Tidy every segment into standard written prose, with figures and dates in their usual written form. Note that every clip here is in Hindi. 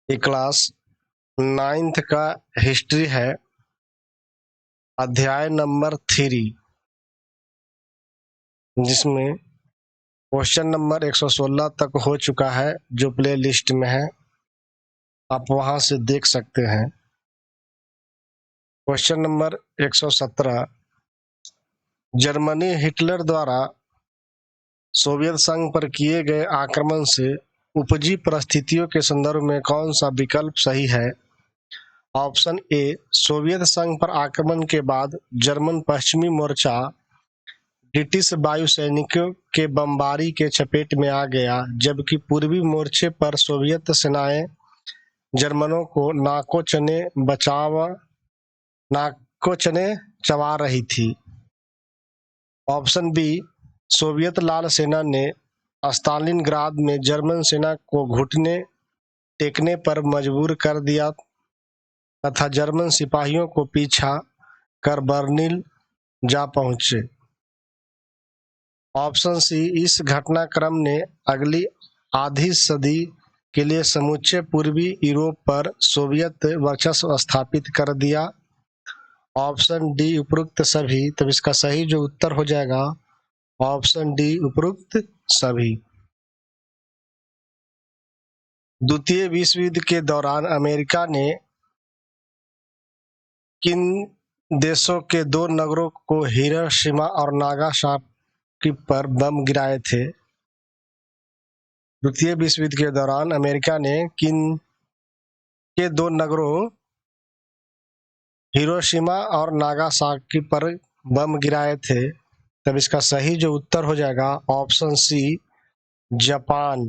ये क्लास 9th का हिस्ट्री है, अध्याय नंबर 3, जिसमें क्वेश्चन नंबर 116 तक हो चुका है, जो प्ले लिस्ट में है, आप वहां से देख सकते हैं। क्वेश्चन नंबर 117, जर्मनी हिटलर द्वारा सोवियत संघ पर किए गए आक्रमण से उपजी परिस्थितियों के संदर्भ में कौन सा विकल्प सही है? ऑप्शन ए, सोवियत संघ पर आक्रमण के बाद जर्मन पश्चिमी मोर्चा ब्रिटिश वायु सैनिकों के बमबारी के चपेट में आ गया, जबकि पूर्वी मोर्चे पर सोवियत सेनाएं जर्मनों को नाको चने चबा रही थी। ऑप्शन बी, सोवियत लाल सेना ने स्टालिनग्राद में जर्मन सेना को घुटने टेकने पर मजबूर कर दिया तथा जर्मन सिपाहियों को पीछा कर बर्लिन जा पहुंचे। ऑप्शन सी, इस घटनाक्रम ने अगली आधी सदी के लिए समूचे पूर्वी यूरोप पर सोवियत वर्चस्व स्थापित कर दिया। ऑप्शन डी, उपरोक्त सभी। तब इसका सही जो उत्तर हो जाएगा ऑप्शन डी, उपरोक्त सभी। द्वितीय विश्व युद्ध के दौरान अमेरिका ने किन देशों के 2 नगरों को हिरोशिमा और नागासाकी पर बम गिराए थे? द्वितीय विश्व युद्ध के दौरान अमेरिका ने किन के 2 नगरों हिरोशिमा और नागासाकी पर बम गिराए थे? तब इसका सही जो उत्तर हो जाएगा ऑप्शन सी, जापान।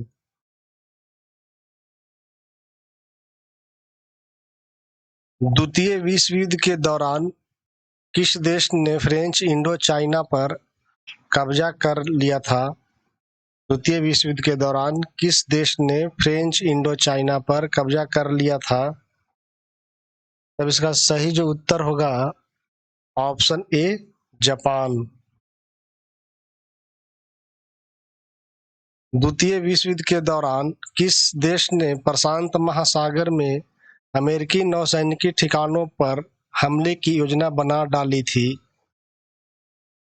द्वितीय विश्व युद्ध के दौरान किस देश ने फ्रेंच इंडो चाइना पर कब्जा कर लिया था? द्वितीय विश्व युद्ध के दौरान किस देश ने फ्रेंच इंडो चाइना पर कब्जा कर लिया था? तब इसका सही जो उत्तर होगा ऑप्शन ए, जापान। द्वितीय विश्व युद्ध के दौरान किस देश ने प्रशांत महासागर में अमेरिकी नौसैनिकी ठिकानों पर हमले की योजना बना डाली थी?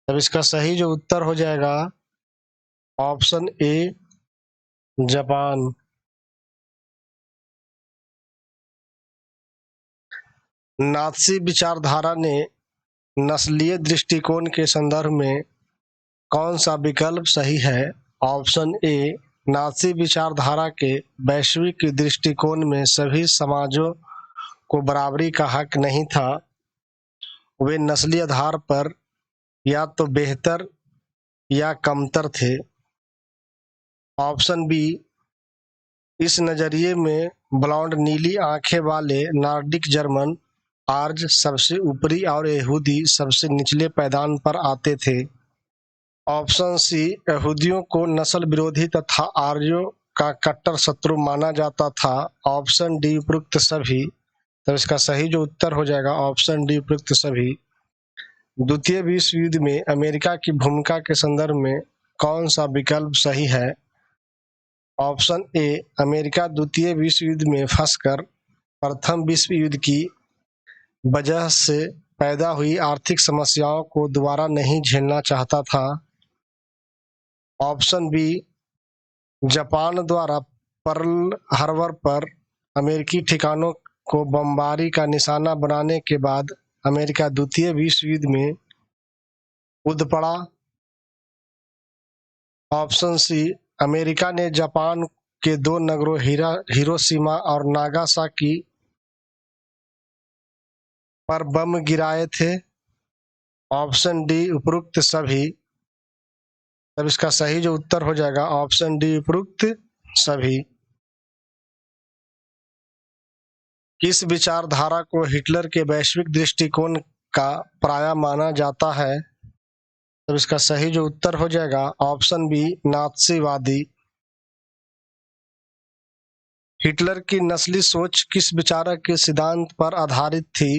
तब इसका सही जो उत्तर हो जाएगा ऑप्शन ए, जापान। नात्सी विचारधारा ने नस्लीय दृष्टिकोण के संदर्भ में कौन सा विकल्प सही है? ऑप्शन ए, नात्सी विचारधारा के वैश्विक दृष्टिकोण में सभी समाजों को बराबरी का हक नहीं था, वे नस्लीय आधार पर या तो बेहतर या कमतर थे। ऑप्शन बी, इस नजरिए में ब्लॉन्ड नीली आंखें वाले नॉर्डिक जर्मन आर्य सबसे ऊपरी और यहूदी सबसे निचले पैदान पर आते थे। ऑप्शन सी, यहूदियों को नस्ल विरोधी तथा आर्यों का कट्टर शत्रु माना जाता था। ऑप्शन डी, उपरोक्त सभी। तो इसका सही जो उत्तर हो जाएगा ऑप्शन डी, उपरोक्त सभी। द्वितीय विश्व युद्ध में अमेरिका की भूमिका के संदर्भ में कौन सा विकल्प सही है? ऑप्शन ए, अमेरिका द्वितीय विश्व युद्ध में फंसकर प्रथम विश्व युद्ध की वजह से पैदा हुई आर्थिक समस्याओं को दोबारा नहीं झेलना चाहता था। ऑप्शन बी, जापान द्वारा पर्ल हार्बर पर अमेरिकी ठिकानों को बमबारी का निशाना बनाने के बाद अमेरिका द्वितीय विश्व युद्ध में कूद पड़ा। ऑप्शन सी, अमेरिका ने जापान के 2 नगरों हिरोशिमा और नागासाकी पर बम गिराए थे। ऑप्शन डी, उपरोक्त सभी। तब इसका सही जो उत्तर हो जाएगा ऑप्शन डी, उपरोक्त सभी। किस विचारधारा को हिटलर के वैश्विक दृष्टिकोण का प्राय माना जाता है? तो इसका सही जो उत्तर हो जाएगा ऑप्शन बी, नात्सीवादी। हिटलर की नस्ली सोच किस विचारक के सिद्धांत पर आधारित थी?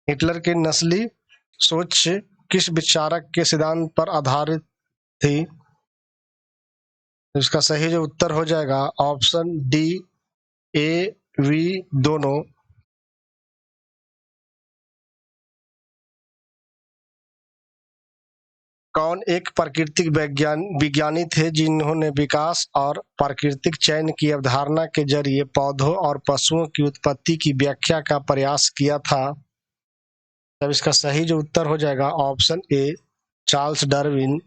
हिटलर की नस्ली सोच किस विचारक के सिद्धांत पर आधारित थी? तो इसका सही जो उत्तर हो जाएगा ऑप्शन डी, ए, वी दोनों कौन एक प्राकृतिक विज्ञानी थे जिन्होंने विकास और प्राकृतिक चयन की अवधारणा के जरिए पौधों और पशुओं की उत्पत्ति की व्याख्या का प्रयास किया था? तब इसका सही जो उत्तर हो जाएगा ऑप्शन ए, चार्ल्स डार्विन।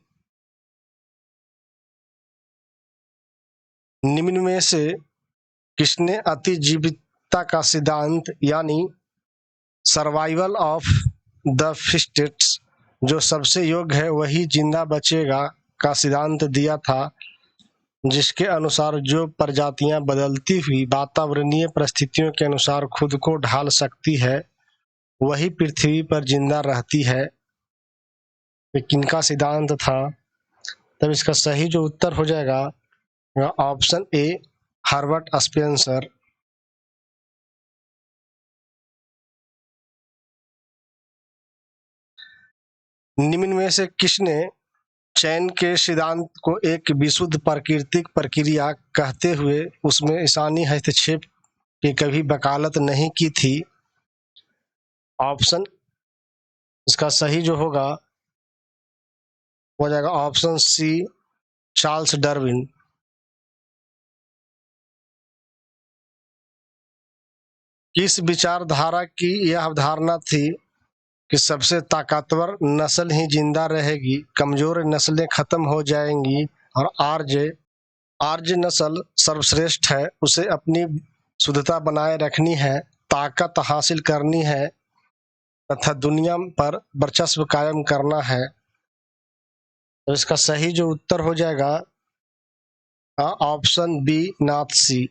निम्न में से किसने अतिजीविता का सिद्धांत यानी सर्वाइवल ऑफ द फिटेस्ट, जो सबसे योग्य है वही जिंदा बचेगा, का सिद्धांत दिया था, जिसके अनुसार जो प्रजातियां बदलती हुई वातावरणीय परिस्थितियों के अनुसार खुद को ढाल सकती है वही पृथ्वी पर जिंदा रहती है? ये किनका सिद्धांत था? तब इसका सही जो उत्तर हो जाएगा ऑप्शन ए, हर्बर्ट स्पेंसर। निम्न में से किसने चयन के सिद्धांत को एक विशुद्ध प्राकृतिक प्रक्रिया कहते हुए उसमें इंसानी हस्तक्षेप की कभी वकालत नहीं की थी? ऑप्शन इसका सही जो होगा हो जाएगा ऑप्शन सी, चार्ल्स डार्विन। किस विचारधारा की यह अवधारणा थी कि सबसे ताकतवर नस्ल ही जिंदा रहेगी, कमजोर नस्लें खत्म हो जाएंगी और आर्य नस्ल सर्वश्रेष्ठ है, उसे अपनी शुद्धता बनाए रखनी है, ताकत हासिल करनी है तथा दुनिया पर वर्चस्व कायम करना है? तो इसका सही जो उत्तर हो जाएगा ऑप्शन बी, नाथसी।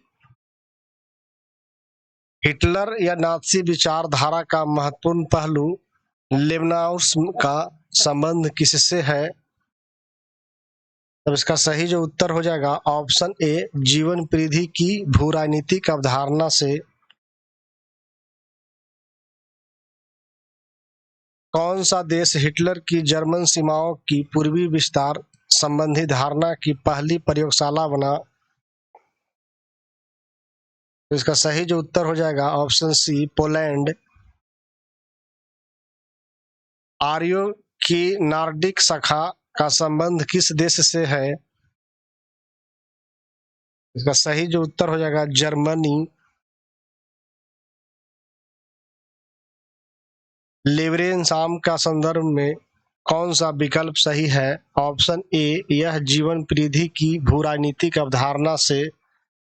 हिटलर या नाथसी विचारधारा का महत्वपूर्ण पहलू लेबनाउस का संबंध किससे है? तब इसका सही जो उत्तर हो जाएगा ऑप्शन ए, जीवन परिधि की भूराजनीतिक अवधारणा से। कौन सा देश हिटलर की जर्मन सीमाओं की पूर्वी विस्तार संबंधी धारणा की पहली प्रयोगशाला बना? तो इसका सही जो उत्तर हो जाएगा ऑप्शन सी, पोलैंड। आर्यों की नॉर्डिक शाखा का संबंध किस देश से है? इसका सही जो उत्तर हो जाएगा जर्मनी। लेवरेंसाम का संदर्भ में कौन सा विकल्प सही है? ऑप्शन ए, यह जीवन परिधि की भूराजनीतिक अवधारणा से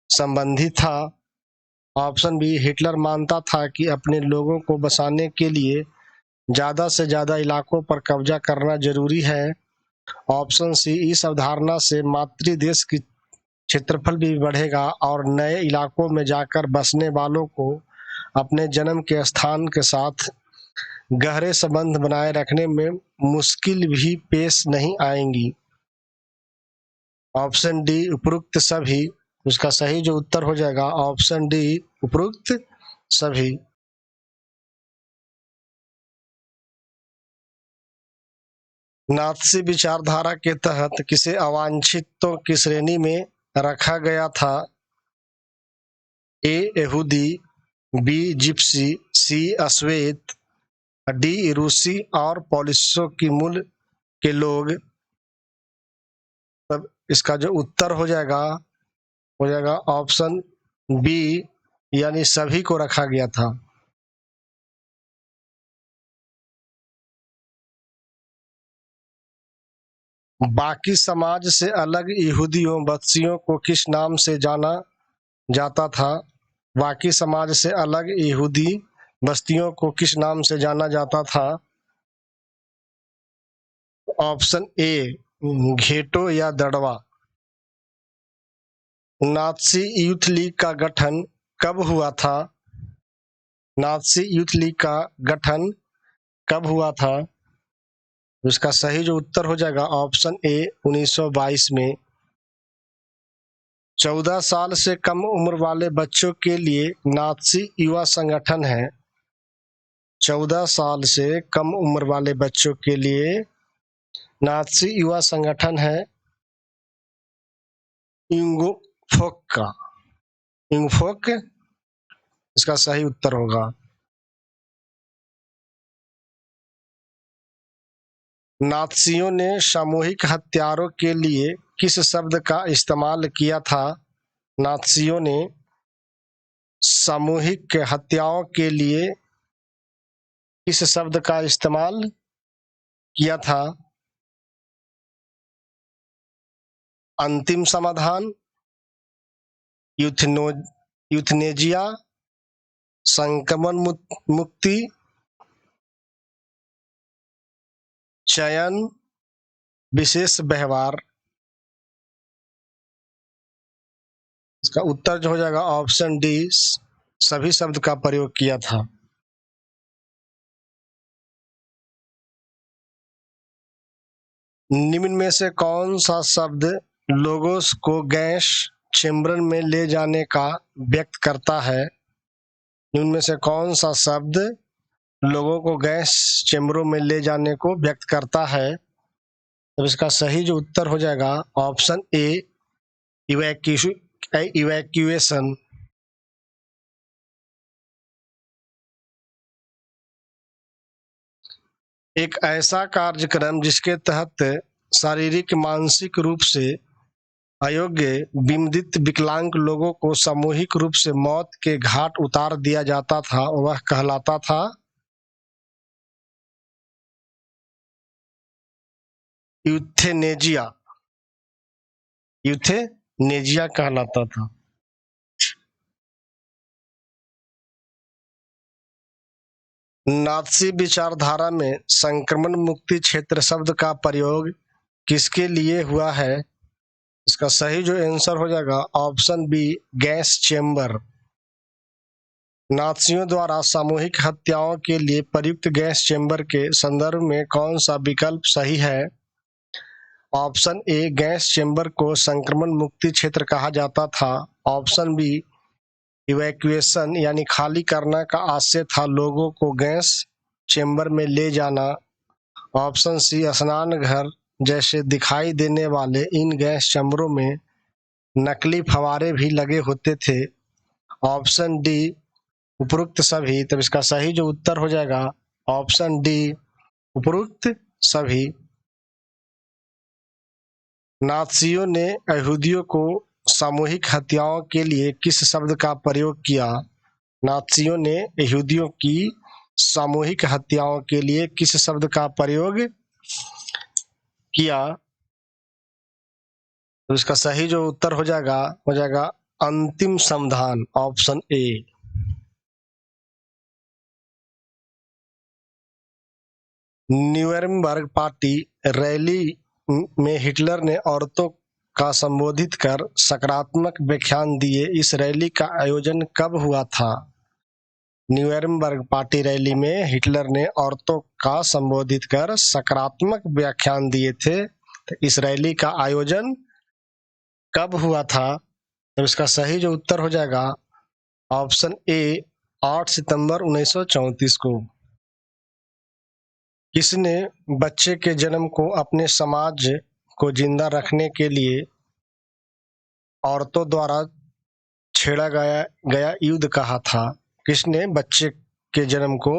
संबंधित था। ऑप्शन बी, हिटलर मानता था कि अपने लोगों को बसाने के लिए ज्यादा से ज्यादा इलाकों पर कब्जा करना जरूरी है। ऑप्शन सी, इस अवधारणा से मातृ देश की क्षेत्रफल भी बढ़ेगा और नए इलाकों में जाकर बसने वालों को अपने जन्म के स्थान के साथ गहरे संबंध बनाए रखने में मुश्किल भी पेश नहीं आएंगी। ऑप्शन डी, उपरोक्त सभी। उसका सही जो उत्तर हो जाएगा ऑप्शन डी, उपरोक्त सभी। नात्सी विचारधारा के तहत किसे अवांछितों की श्रेणी में रखा गया था? ए, यहूदी, बी, जिप्सी, सी, अश्वेत, डी, रूसी और पोलिशों की मूल के लोग। तब इसका जो उत्तर हो जाएगा ऑप्शन बी, यानी सभी को रखा गया था। बाकी समाज से अलग यहूदियों बस्तियों को किस नाम से जाना जाता था? बाकी समाज से अलग यहूदी बस्तियों को किस नाम से जाना जाता था? ऑप्शन ए, घेटो या दड़वा। नात्सी यूथ लीग का गठन कब हुआ था? नात्सी यूथ लीग का गठन कब हुआ था? इसका सही जो उत्तर हो जाएगा ऑप्शन ए, 1922 में। 14 साल से कम उम्र वाले बच्चों के लिए नात्सी युवा संगठन है। 14 साल से कम उम्र वाले बच्चों के लिए नात्सी युवा संगठन है इंगोफोक का। इंगोफोक इसका सही उत्तर होगा। नात्सियों ने सामूहिक हत्यारों के लिए किस शब्द का इस्तेमाल किया था? नात्सियों ने सामूहिक हत्याओं के लिए किस शब्द का इस्तेमाल किया था? अंतिम समाधान, यूथनेजिया, संक्रमण मुक्ति, चयन, विशेष व्यवहार। इसका उत्तर जो हो जाएगा ऑप्शन डी, सभी शब्द का प्रयोग किया था। निम्न में से कौन सा शब्द लोगों को गैस चेम्बर में ले जाने का व्यक्त करता है? निम्न में से कौन सा शब्द लोगों को गैस चेम्बरों में ले जाने को व्यक्त करता है? तो इसका सही जो उत्तर हो जाएगा ऑप्शन ए, इवैक्यूएशन। एक ऐसा कार्यक्रम जिसके तहत शारीरिक मानसिक रूप से अयोग्य बिंबित विकलांग लोगों को सामूहिक रूप से मौत के घाट उतार दिया जाता था, वह कहलाता था यूथेनेजिया। यूथेनेजिया कहलाता था। नात्सी विचारधारा में संक्रमण मुक्ति क्षेत्र शब्द का प्रयोग किसके लिए हुआ है? इसका सही जो आंसर हो जाएगा ऑप्शन बी, गैस चेम्बर। नात्सियों द्वारा सामूहिक हत्याओं के लिए प्रयुक्त गैस चेम्बर के संदर्भ में कौन सा विकल्प सही है? ऑप्शन ए, गैस चेम्बर को संक्रमण मुक्ति क्षेत्र कहा जाता था। ऑप्शन बी, इवैक्यूएशन यानी खाली करना का आशय था लोगों को गैस चेम्बर में ले जाना। ऑप्शन सी, स्नान घर जैसे दिखाई देने वाले इन गैस चेम्बरों में नकली फव्वारे भी लगे होते थे। ऑप्शन डी, उपरोक्त सभी। तब इसका सही जो उत्तर हो जाएगा ऑप्शन डी, उपरोक्त सभी। नात्सियों ने यहूदियों को सामूहिक हत्याओं के लिए किस शब्द का प्रयोग किया? नात्सियों ने यहूदियों की सामूहिक हत्याओं के लिए किस शब्द का प्रयोग किया? तो इसका सही जो उत्तर हो जाएगा अंतिम समाधान, option A. Nuremberg party rally में हिटलर ने औरतों का संबोधित कर सकारात्मक व्याख्यान दिए। इस रैली का आयोजन कब हुआ था? न्यूरेमबर्ग पार्टी रैली में हिटलर ने औरतों का संबोधित कर सकारात्मक व्याख्यान दिए थे। तो इस रैली का आयोजन कब हुआ था? तो इसका सही जो उत्तर हो जाएगा ऑप्शन ए, 8 सितंबर 1934 को। किसने बच्चे के जन्म को अपने समाज को जिंदा रखने के लिए औरतों द्वारा छेड़ा गया युद्ध कहा था? किसने बच्चे के जन्म को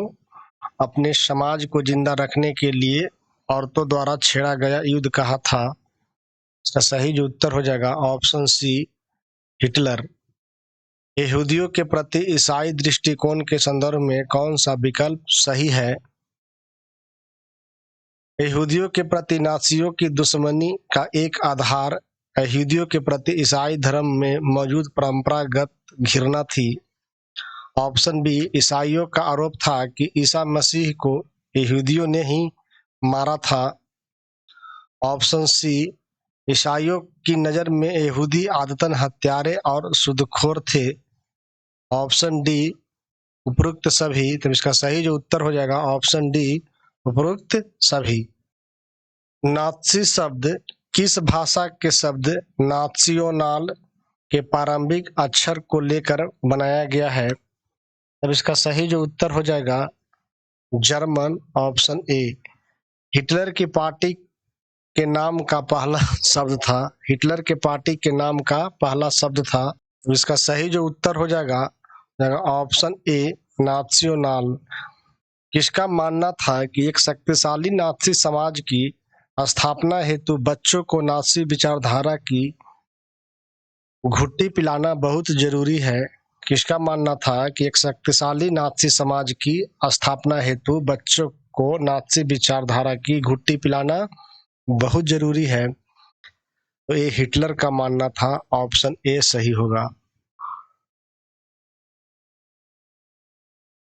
अपने समाज को जिंदा रखने के लिए औरतों द्वारा छेड़ा गया युद्ध कहा था? इसका सही जो उत्तर हो जाएगा ऑप्शन सी, हिटलर। यहूदियों के प्रति ईसाई दृष्टिकोण के संदर्भ में कौन सा विकल्प सही है? यहूदियों के प्रति नात्सियों की दुश्मनी का एक आधार यहूदियों के प्रति ईसाई धर्म में मौजूद परंपरागत घृणा थी। ऑप्शन बी, ईसाइयों का आरोप था कि ईसा मसीह को यहूदियों ने ही मारा था। ऑप्शन सी, ईसाइयों की नज़र में यहूदी आदतन हत्यारे और सूदखोर थे। ऑप्शन डी, उपरोक्त सभी। तो इसका सही जो उत्तर हो जाएगा ऑप्शन डी, उपरोक्त सभी। नात्सी शब्द किस भाषा के शब्द नात्सियोनाल के प्रारंभिक अक्षर को लेकर बनाया गया है? अब इसका सही जो उत्तर हो जाएगा जर्मन, ऑप्शन ए। हिटलर की पार्टी के नाम का पहला शब्द था। हिटलर के पार्टी के नाम का पहला शब्द था। इसका सही जो उत्तर हो जाएगा ऑप्शन ए नासियोनाल। किसका मानना था कि एक शक्तिशाली नाथी समाज की स्थापना हेतु बच्चों को नाथी विचारधारा की घुट्टी पिलाना बहुत जरूरी है। किसका मानना था कि एक शक्तिशाली नाथी समाज की स्थापना हेतु बच्चों को नाथी विचारधारा की घुट्टी पिलाना बहुत जरूरी है। तो ये हिटलर का मानना था। ऑप्शन ए सही होगा।